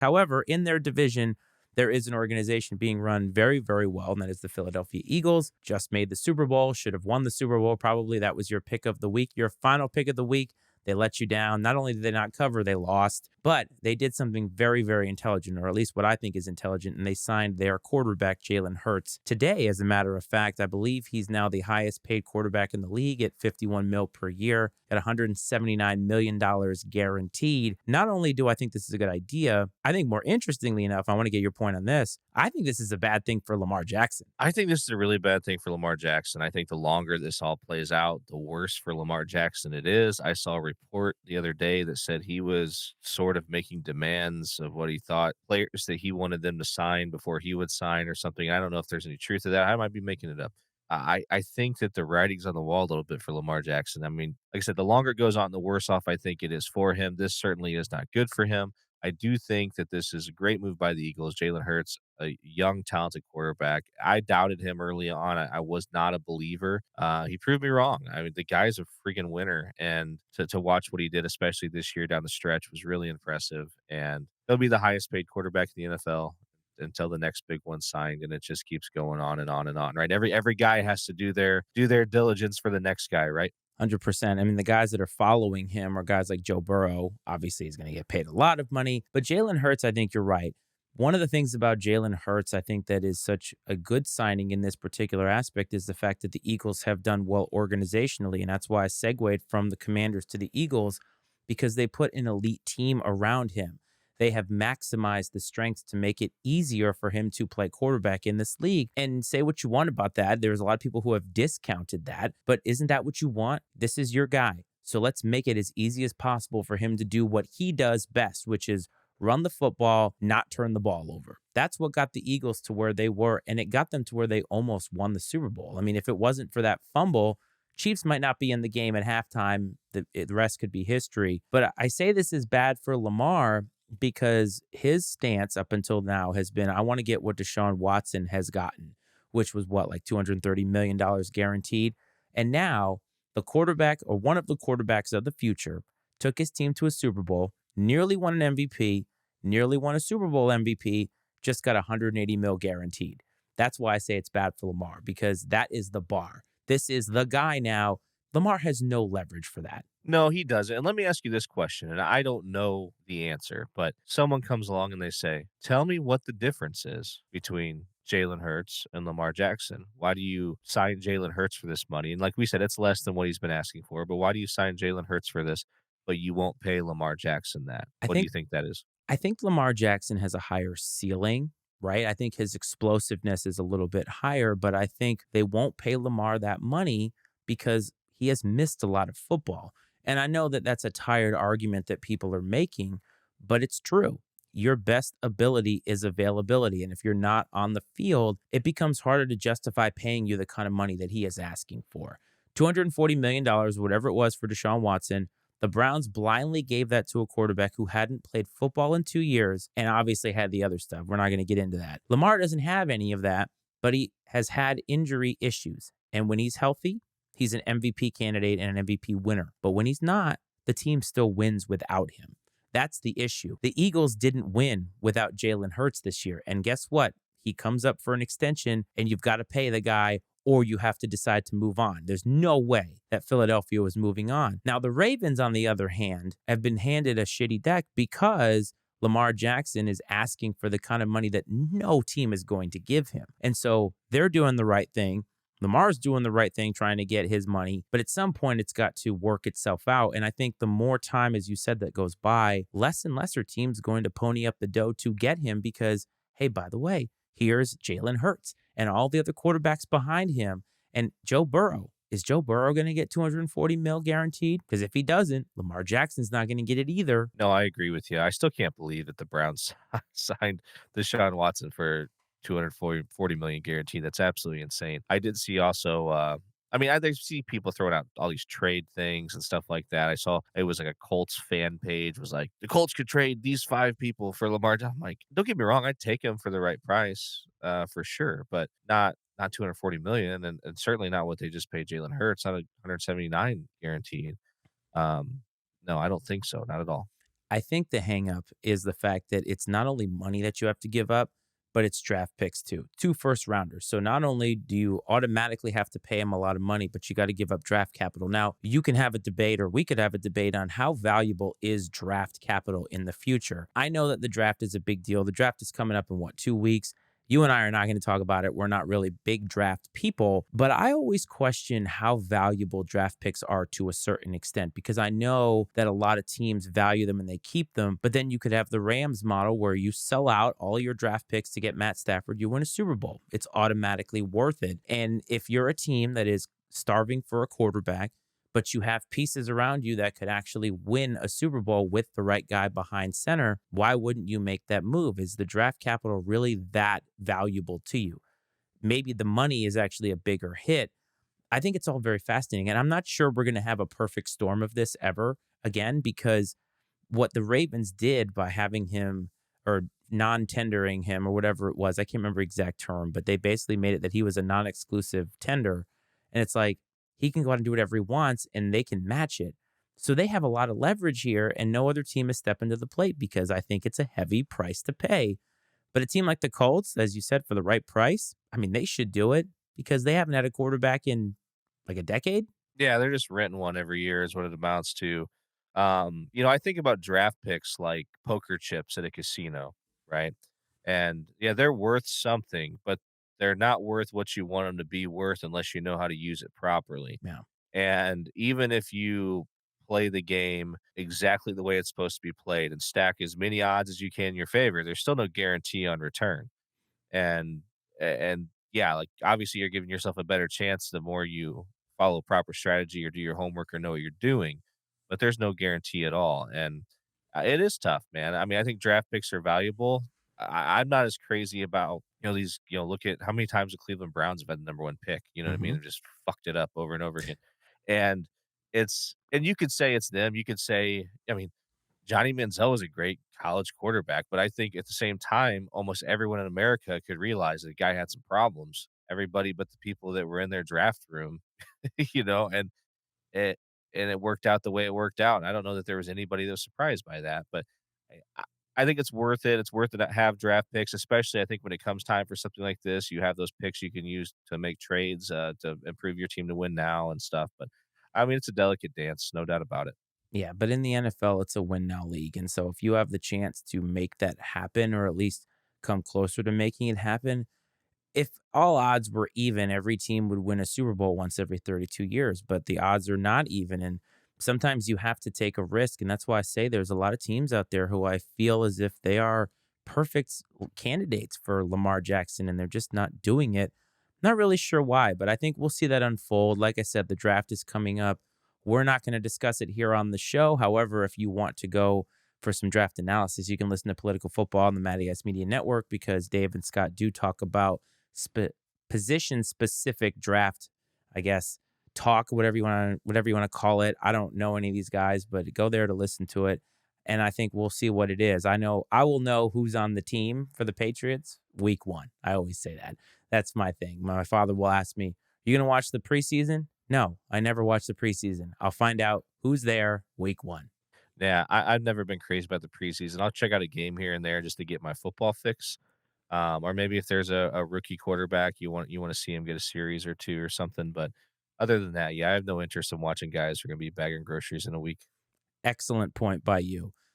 However, in their division, there is an organization being run very, very well, and that is the Philadelphia Eagles. Just made the Super Bowl, should have won the Super Bowl. Probably that was your pick of the week, your final pick of the week. They let you down. Not only did they not cover, they lost, but they did something very, very intelligent, or at least what I think is intelligent, and they signed their quarterback, Jalen Hurts. Today, as a matter of fact, I believe he's now the highest paid quarterback in the league at 51 mil per year, at $179 million guaranteed. Not only do I think this is a good idea, I think more interestingly enough, I want to get your point on this. I think this is a bad thing for Lamar Jackson. I think this is a really bad thing for Lamar Jackson. I think the longer this all plays out, the worse for Lamar Jackson it is. I saw a report the other day that said he was sort of making demands of what he thought players that he wanted them to sign before he would sign or something. I don't know if there's any truth to that. I might be making it up. I think that the writing's on the wall a little bit for Lamar Jackson. I mean, like I said, the longer it goes on, the worse off I think it is for him. This certainly is not good for him. I do think that this is a great move by the Eagles. Jalen Hurts, a young, talented quarterback. I doubted him early on. I was not a believer. He proved me wrong. I mean, the guy's a freaking winner, and to watch what he did, especially this year down the stretch, was really impressive. And he'll be the highest paid quarterback in the NFL until the next big one's signed, and it just keeps going on and on and on. Right? Every guy has to do their diligence for the next guy. Right? 100%. I mean, the guys that are following him are guys like Joe Burrow. Obviously, he's going to get paid a lot of money. But Jalen Hurts, I think you're right. One of the things about Jalen Hurts, I think that is such a good signing in this particular aspect is the fact that the Eagles have done well organizationally. And that's why I segued from the Commanders to the Eagles because they put an elite team around him. They have maximized the strengths to make it easier for him to play quarterback in this league. And say what you want about that. There's a lot of people who have discounted that, but isn't that what you want? This is your guy. So let's make it as easy as possible for him to do what he does best, which is run the football, not turn the ball over. That's what got the Eagles to where they were, and it got them to where they almost won the Super Bowl. I mean, if it wasn't for that fumble, Chiefs might not be in the game at halftime. The rest could be history. But I say this is bad for Lamar because his stance up until now has been, I want to get what Deshaun Watson has gotten, which was what, like $230 million guaranteed. And now the quarterback or one of the quarterbacks of the future took his team to a Super Bowl, nearly won an MVP, nearly won a Super Bowl MVP, just got 180 mil guaranteed. That's why I say it's bad for Lamar, because that is the bar. This is the guy now. Lamar has no leverage for that. No, he doesn't. And let me ask you this question, and I don't know the answer, but someone comes along and they say, "Tell me what the difference is between Jalen Hurts and Lamar Jackson. Why do you sign Jalen Hurts for this money?" And like we said, it's less than what he's been asking for, but why do you sign Jalen Hurts for this, but you won't pay Lamar Jackson that? I What do think you think that is? I think Lamar Jackson has a higher ceiling, right? I think his explosiveness is a little bit higher, but I think they won't pay Lamar that money because he has missed a lot of football. And I know that that's a tired argument that people are making, but it's true. Your best ability is availability. And if you're not on the field, it becomes harder to justify paying you the kind of money that he is asking for. $240 million, whatever it was for Deshaun Watson, the Browns blindly gave that to a quarterback who hadn't played football in 2 years and obviously had the other stuff. We're not going to get into that. Lamar doesn't have any of that, but he has had injury issues. And when he's healthy, he's an MVP candidate and an MVP winner. But when he's not, the team still wins without him. That's the issue. The Eagles didn't win without Jalen Hurts this year. And guess what? He comes up for an extension and you've got to pay the guy or you have to decide to move on. There's no way that Philadelphia was moving on. Now, the Ravens, on the other hand, have been handed a shitty deck because Lamar Jackson is asking for the kind of money that no team is going to give him. And so they're doing the right thing. Lamar's doing the right thing, trying to get his money, but at some point it's got to work itself out. And I think the more time, as you said, that goes by, less and less are teams going to pony up the dough to get him because, hey, by the way, here's Jalen Hurts and all the other quarterbacks behind him. And Joe Burrow. Is Joe Burrow going to get 240 mil guaranteed? Because if he doesn't, Lamar Jackson's not going to get it either. No, I agree with you. I still can't believe that the Browns signed Deshaun Watson for 240 million guaranteed. That's absolutely insane. I did see also I mean, I see people throwing out all these trade things and stuff like that. I saw it was like a Colts fan page was like, the Colts could trade these five people for Lamar. I'm like, don't get me wrong, I'd take him for the right price, for sure, but not 240 million, and certainly not what they just paid Jalen Hurts, not 179 guaranteed. Um, no, I don't think so, not at all. I think the hang up is the fact that it's not only money that you have to give up, but it's draft picks too. 2 first rounders. So not only do you automatically have to pay him a lot of money, but you got to give up draft capital. Now, you can have a debate or we could have a debate on how valuable is draft capital in the future. I know that the draft is a big deal. The draft is coming up in what, 2 weeks? You and I are not going to talk about it. We're not really big draft people, but I always question how valuable draft picks are to a certain extent because I know that a lot of teams value them and they keep them. But then you could have the Rams model where you sell out all your draft picks to get Matt Stafford, you win a Super Bowl. It's automatically worth it. And if you're a team that is starving for a quarterback, but you have pieces around you that could actually win a Super Bowl with the right guy behind center, why wouldn't you make that move? Is the draft capital really that valuable to you? Maybe the money is actually a bigger hit. I think it's all very fascinating. And I'm not sure we're going to have a perfect storm of this ever again, because what the Ravens did by having him or non-tendering him or whatever it was, I can't remember exact term, but they basically made it that he was a non-exclusive tender. And it's like he can go out and do whatever he wants and they can match it. So they have a lot of leverage here and no other team is stepping to the plate because I think it's a heavy price to pay. But a team like the Colts, as you said, for the right price, I mean, they should do it because they haven't had a quarterback in like a decade. Yeah, they're just renting one every year is what it amounts to. I think about draft picks like poker chips at a casino, right? And yeah, they're worth something, but they're not worth what you want them to be worth unless you know how to use it properly. Yeah. And even if you play the game exactly the way it's supposed to be played and stack as many odds as you can in your favor, there's still no guarantee on return. And and yeah, like, obviously, you're giving yourself a better chance the more you follow proper strategy or do your homework or know what you're doing, but there's no guarantee at all, and, it is tough, man. I mean, I think draft picks are valuable. I'm not as crazy about, look at how many times the Cleveland Browns have had the number 1 pick, you know what I mean? Hmm. And just fucked it up over and over again, and you could say it's them, you could say I mean, Johnny Manziel was a great college quarterback, but I think at the same time, almost everyone in America could realize that the guy had some problems. Everybody but the people that were in their draft room, you know, and it it worked out the way it worked out. I don't know that there was anybody that was surprised by that, but I think it's worth it. It's worth it to have draft picks, especially I think when it comes time for something like this, you have those picks you can use to make trades to improve your team to win now and stuff. But I mean, it's a delicate dance, no doubt about it. Yeah, but in the NFL, it's a win now league. And so if you have the chance to make that happen or at least come closer to making it happen, if all odds were even, every team would win a Super Bowl once every 32 years, but the odds are not even. And sometimes you have to take a risk. And that's why I say there's a lot of teams out there who I feel as if they are perfect candidates for Lamar Jackson and they're just not doing it. Not really sure why, but I think we'll see that unfold. Like I said, the draft is coming up. We're not going to discuss it here on the show. However, if you want to go for some draft analysis, you can listen to Political Football on the Matty Ice Media Network because Dave and Scott do talk about position specific draft, I guess, talk, whatever you want to call it. I don't know any of these guys, but go there to listen to it. And I think we'll see what it is. I know I will know who's on the team for the Patriots week 1. I always say that. That's my thing. My father will ask me, "You going to watch the preseason?" No, I never watch the preseason. I'll find out who's there week 1. Yeah, I've never been crazy about the preseason. I'll check out a game here and there just to get my football fix. Or maybe if there's a rookie quarterback, you want to see him get a series or 2 or something, but other than that, yeah, I have no interest in watching guys who are gonna be bagging groceries in a week. Excellent point by you.